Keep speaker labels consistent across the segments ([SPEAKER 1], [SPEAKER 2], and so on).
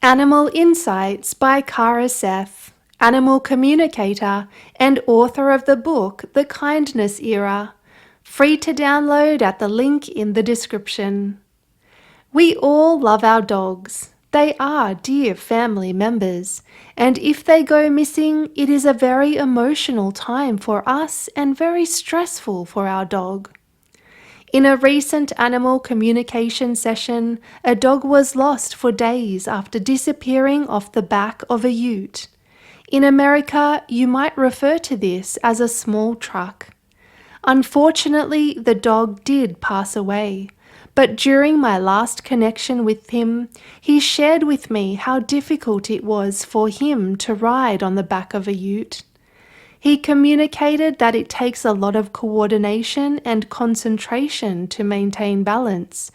[SPEAKER 1] Animal Insights by Karaugh Seth, animal communicator and author of the book The Kindness Era. Free to download at the link in the description. We all love our dogs. They are dear family members, and if they go missing, it is a very emotional time for us and very stressful for our dog. In a recent animal communication session, a dog was lost for days after disappearing off the back of a ute. In America, you might refer to this as a small truck. Unfortunately, the dog did pass away, but during my last connection with him, he shared with me how difficult it was for him to ride on the back of a ute. He communicated that it takes a lot of coordination and concentration to maintain balance,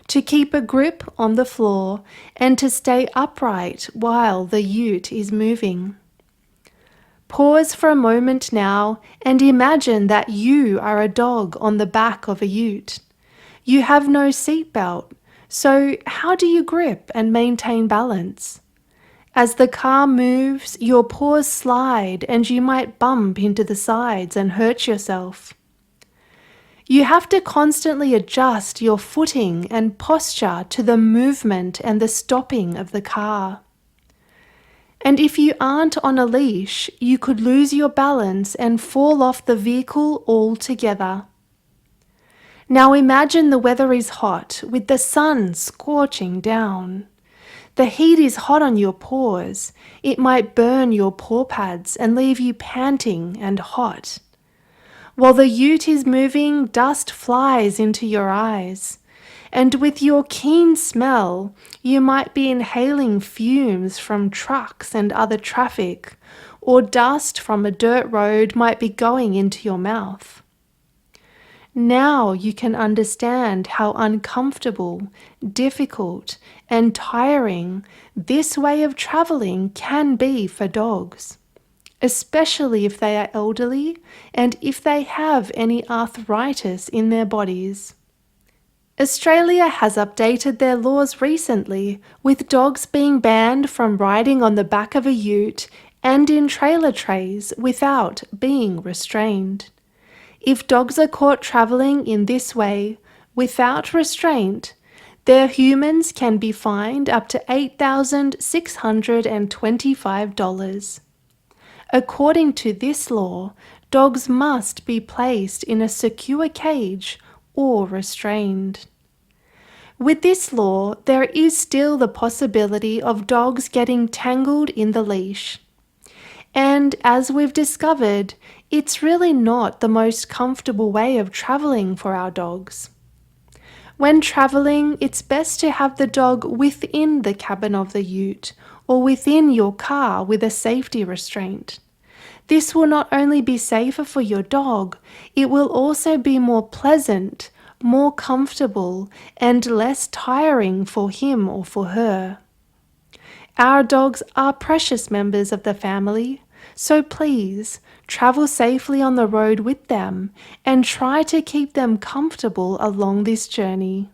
[SPEAKER 1] to keep a grip on the floor, and to stay upright while the ute is moving. Pause for a moment now and imagine that you are a dog on the back of a ute. You have no seatbelt, so how do you grip and maintain balance? As the car moves, your paws slide and you might bump into the sides and hurt yourself. You have to constantly adjust your footing and posture to the movement and the stopping of the car. And if you aren't on a leash, you could lose your balance and fall off the vehicle altogether. Now imagine the weather is hot, with the sun scorching down. The heat is hot on your paws. It might burn your paw pads and leave you panting and hot. While the ute is moving, dust flies into your eyes. And with your keen smell, you might be inhaling fumes from trucks and other traffic, or dust from a dirt road might be going into your mouth. Now you can understand how uncomfortable, difficult, and tiring this way of traveling can be for dogs, especially if they are elderly and if they have any arthritis in their bodies. Australia has updated their laws recently, with dogs being banned from riding on the back of a ute and in trailer trays without being restrained. If dogs are caught travelling in this way, without restraint, their humans can be fined up to $8,625. According to this law, dogs must be placed in a secure cage or restrained. With this law, there is still the possibility of dogs getting tangled in the leash. And as we've discovered, it's really not the most comfortable way of traveling for our dogs. When traveling, it's best to have the dog within the cabin of the ute or within your car with a safety restraint. This will not only be safer for your dog, it will also be more pleasant, more comfortable, and less tiring for him or for her. Our dogs are precious members of the family, so please travel safely on the road with them and try to keep them comfortable along this journey.